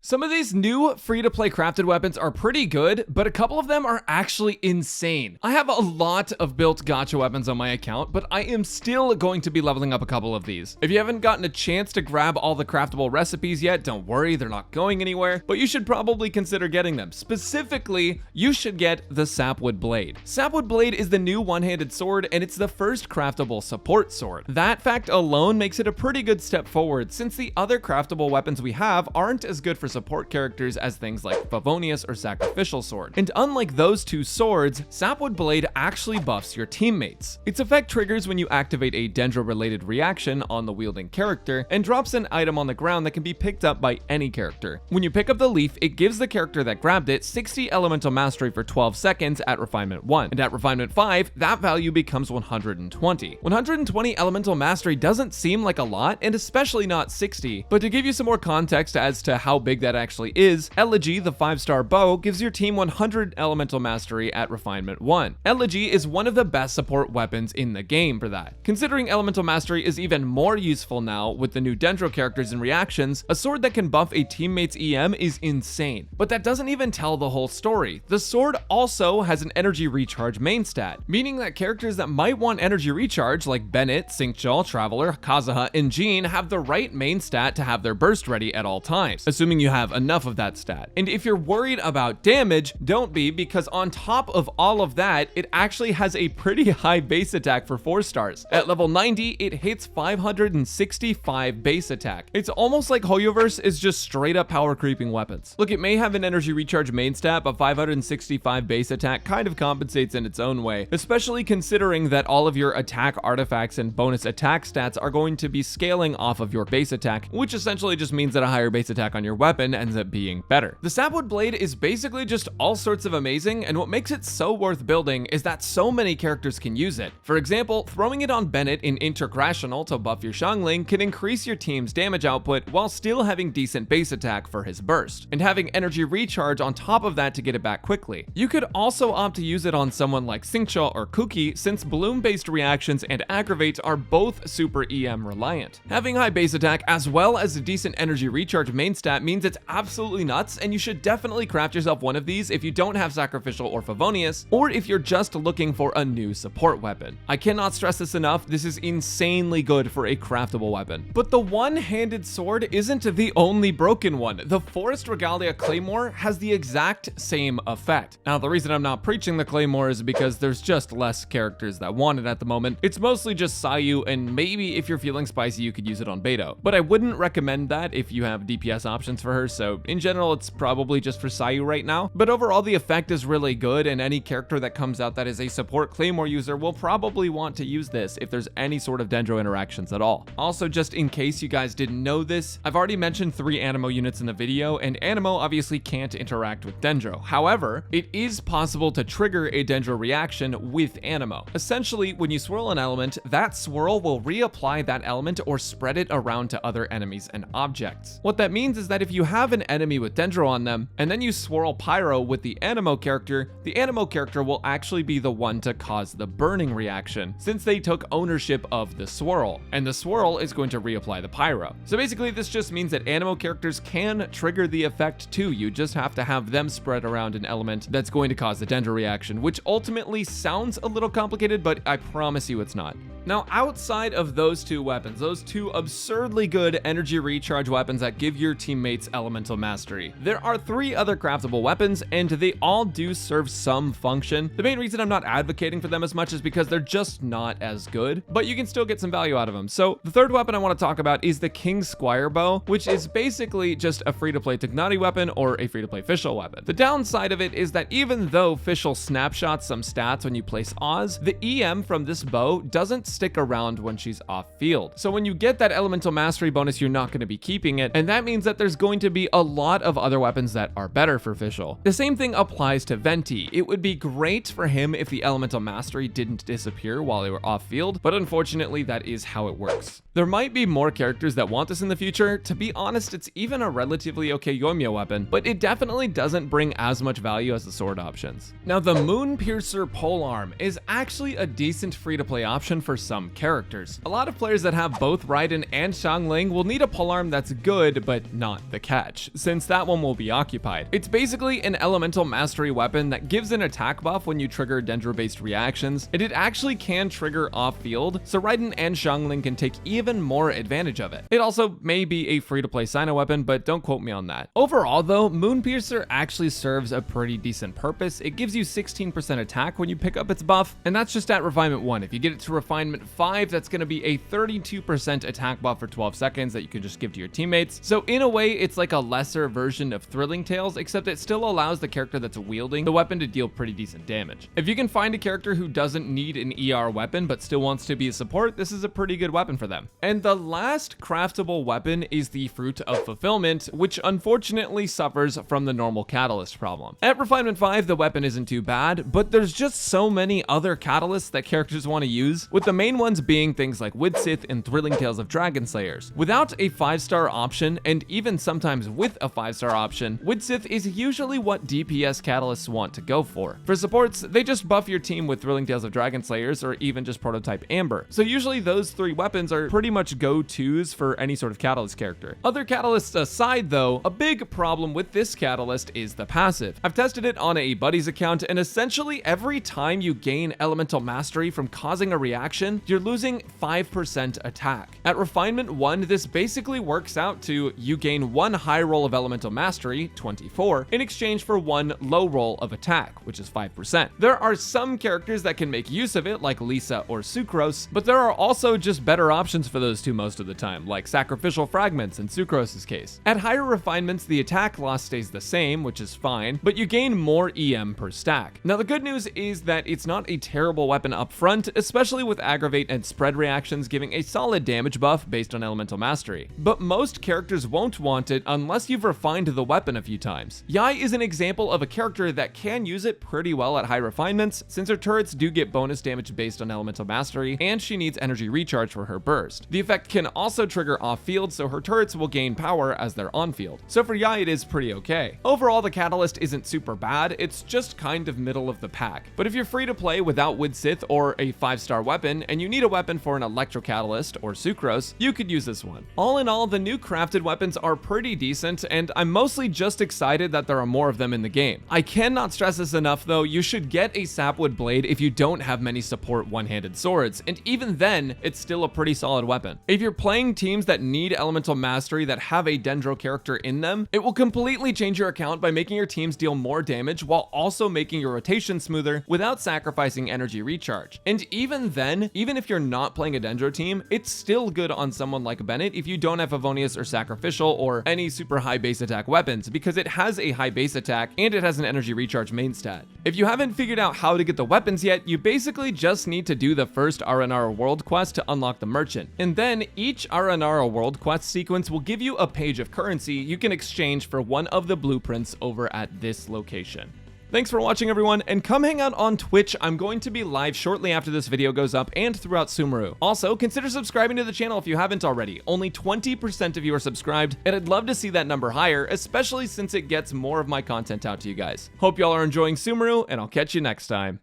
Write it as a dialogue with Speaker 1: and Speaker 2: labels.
Speaker 1: Some of these new free-to-play crafted weapons are pretty good, but a couple of them are actually insane. I have a lot of built gacha weapons on my account, but I am still going to be leveling up a couple of these. If you haven't gotten a chance to grab all the craftable recipes yet, don't worry, they're not going anywhere, but you should probably consider getting them. Specifically, you should get the Sapwood Blade. Sapwood Blade is the new one-handed sword, and it's the first craftable support sword. That fact alone makes it a pretty good step forward, since the other craftable weapons we have aren't as good for support characters as things like Favonius or Sacrificial Sword. And unlike those two swords, Sapwood Blade actually buffs your teammates. Its effect triggers when you activate a Dendro-related reaction on the wielding character, and drops an item on the ground that can be picked up by any character. When you pick up the leaf, it gives the character that grabbed it 60 elemental mastery for 12 seconds at Refinement 1, and at Refinement 5, that value becomes 120. 120 elemental mastery doesn't seem like a lot, and especially not 60, but to give you some more context as to how big that actually is, Elegy, the 5-star bow, gives your team 100 elemental mastery at Refinement 1. Elegy is one of the best support weapons in the game for that. Considering elemental mastery is even more useful now with the new Dendro characters and reactions, a sword that can buff a teammate's EM is insane. But that doesn't even tell the whole story. The sword also has an energy recharge main stat, meaning that characters that might want energy recharge like Bennett, Sinkjal, Traveler, Kazuha, and Jean have the right main stat to have their burst ready at all times, assuming you have enough of that stat. And if you're worried about damage, don't be, because on top of all of that, it actually has a pretty high base attack for 4 stars. At level 90, it hits 565 base attack. It's almost like Hoyoverse is just straight up power creeping weapons. Look, it may have an energy recharge main stat, but 565 base attack kind of compensates in its own way, especially considering that all of your attack artifacts and bonus attack stats are going to be scaling off of your base attack, which essentially just means that a higher base attack on your weapon ends up being better. The Sapwood Blade is basically just all sorts of amazing, and what makes it so worth building is that so many characters can use it. For example, throwing it on Bennett in Intercrational to buff your Xiangling can increase your team's damage output while still having decent base attack for his burst, and having energy recharge on top of that to get it back quickly. You could also opt to use it on someone like Sinkjal or Kuki, since bloom-based reactions and aggravate are both super EM reliant. Having high base attack as well as a decent energy recharge main stat means it's absolutely nuts, and you should definitely craft yourself one of these if you don't have Sacrificial or Favonius, or if you're just looking for a new support weapon. I cannot stress this enough, this is insanely good for a craftable weapon. But the one-handed sword isn't the only broken one. The Forest Regalia Claymore has the exact same effect. Now, the reason I'm not preaching the Claymore is because there's just less characters that want it at the moment. It's mostly just Sayu, and maybe if you're feeling spicy, you could use it on Beto. But I wouldn't recommend that if you have DPS options for her, so in general, it's probably just for Sayu right now. But overall, the effect is really good, and any character that comes out that is a support Claymore user will probably want to use this if there's any sort of Dendro interactions at all. Also, just in case you guys didn't know this, I've already mentioned 3 Anemo units in the video, and Anemo obviously can't interact with Dendro. However, it is possible to trigger a Dendro reaction with Anemo. Essentially, when you swirl an element, that swirl will reapply that element or spread it around to other enemies and objects. What that means is that if you have an enemy with Dendro on them, and then you swirl Pyro with the Anemo character will actually be the one to cause the burning reaction, since they took ownership of the swirl, and the swirl is going to reapply the Pyro. So basically, this just means that Anemo characters can trigger the effect too. You just have to have them spread around an element that's going to cause the Dendro reaction, which ultimately sounds a little complicated, but I promise you it's not. Now, outside of those 2 weapons, those 2 absurdly good energy recharge weapons that give your teammates elemental mastery, there are 3 other craftable weapons, and they all do serve some function. The main reason I'm not advocating for them as much is because they're just not as good, but you can still get some value out of them. So the 3rd weapon I want to talk about is the King's Squire Bow, which is basically just a free-to-play Tignati weapon or a free-to-play Fischl weapon. The downside of it is that even though Fischl snapshots some stats when you place Oz, the EM from this bow doesn't stick around when she's off field. So when you get that elemental mastery bonus, you're not going to be keeping it, and that means that there's going to be a lot of other weapons that are better for Fischl. The same thing applies to Venti. It would be great for him if the elemental mastery didn't disappear while they were off field, but unfortunately that is how it works. There might be more characters that want this in the future. To be honest, it's even a relatively okay Yoimiya weapon, but it definitely doesn't bring as much value as the sword options. Now, the Moon Piercer Polearm is actually a decent free-to-play option for some characters. A lot of players that have both Raiden and Xiangling will need a polearm that's good, but not the catch, since that one will be occupied. It's basically an elemental mastery weapon that gives an attack buff when you trigger Dendro-based reactions, and it actually can trigger off-field, so Raiden and Xiangling can take even more advantage of it. It also may be a free-to-play Sino weapon, but don't quote me on that. Overall though, Moonpiercer actually serves a pretty decent purpose. It gives you 16% attack when you pick up its buff, and that's just at Refinement 1. If you get it to Refinement 5, that's going to be a 32% attack buff for 12 seconds that you can just give to your teammates. So in a way, it's like a lesser version of Thrilling Tales, except it still allows the character that's wielding the weapon to deal pretty decent damage. If you can find a character who doesn't need an ER weapon but still wants to be a support, this is a pretty good weapon for them. And the last craftable weapon is the Fruit of Fulfillment, which unfortunately suffers from the normal Catalyst problem. At Refinement 5, the weapon isn't too bad, but there's just so many other catalysts that characters want to use, with the main ones being things like Widsith and Thrilling Tales of Dragon Slayers. Without a 5-star option, and even sometimes with a 5-star option, Widsith is usually what DPS catalysts want to go for. For supports, they just buff your team with Thrilling Tales of Dragon Slayers or even just Prototype Amber. So usually those three weapons are pretty much go-tos for any sort of catalyst character. Other catalysts aside though, a big problem with this catalyst is the passive. I've tested it on a buddy's account, and essentially every time you gain elemental mastery from causing a reaction, you're losing 5% attack. At Refinement 1, this basically works out to you gain 1 high roll of elemental mastery, 24, in exchange for 1 low roll of attack, which is 5%. There are some characters that can make use of it, like Lisa or Sucrose, but there are also just better options for those two most of the time, like Sacrificial Fragments in Sucrose's case. At higher refinements, the attack loss stays the same, which is fine, but you gain more EM per stack. Now the good news is that it's not a terrible weapon up front, especially with Aggravate and Spread reactions giving a solid damage buff based on elemental mastery. But most characters won't want it unless you've refined the weapon a few times. Yai is an example of a character that can use it pretty well at high refinements, since her turrets do get bonus damage based on elemental mastery, and she needs energy recharge for her burst. The effect can also trigger off-field, so her turrets will gain power as they're on-field. So for Yai, it is pretty okay. Overall, the Catalyst isn't super bad, it's just kind of middle of the pack. But if you're free to play without Widsith or a 5-star weapon, and you need a weapon for an Electro Catalyst or Sucrose, you could use this one. All in all, the new crafted weapons are pretty decent, and I'm mostly just excited that there are more of them in the game. I cannot stress this enough though, you should get a Sapwood blade if you don't have many support one-handed swords, and even then, it's still a pretty solid weapon. If you're playing teams that need elemental mastery that have a Dendro character in them, it will completely change your account by making your teams deal more damage while also making your rotation smoother without sacrificing energy recharge. And even then, even if you're not playing a Dendro team, it's still good on someone like Bennett if you don't have Favonius or Sacrificial or any super high base attack weapons, because it has a high base attack and it has an energy recharge main stat. If you haven't figured out how to get the weapons yet, you basically just need to do the first Aranara world quest to unlock the merchant. And then each Aranara world quest sequence will give you a page of currency you can exchange for one of the blueprints over at this location. Thanks for watching everyone, and come hang out on Twitch. I'm going to be live shortly after this video goes up and throughout Sumeru. Also, consider subscribing to the channel if you haven't already. Only 20% of you are subscribed, and I'd love to see that number higher, especially since it gets more of my content out to you guys. Hope y'all are enjoying Sumeru, and I'll catch you next time.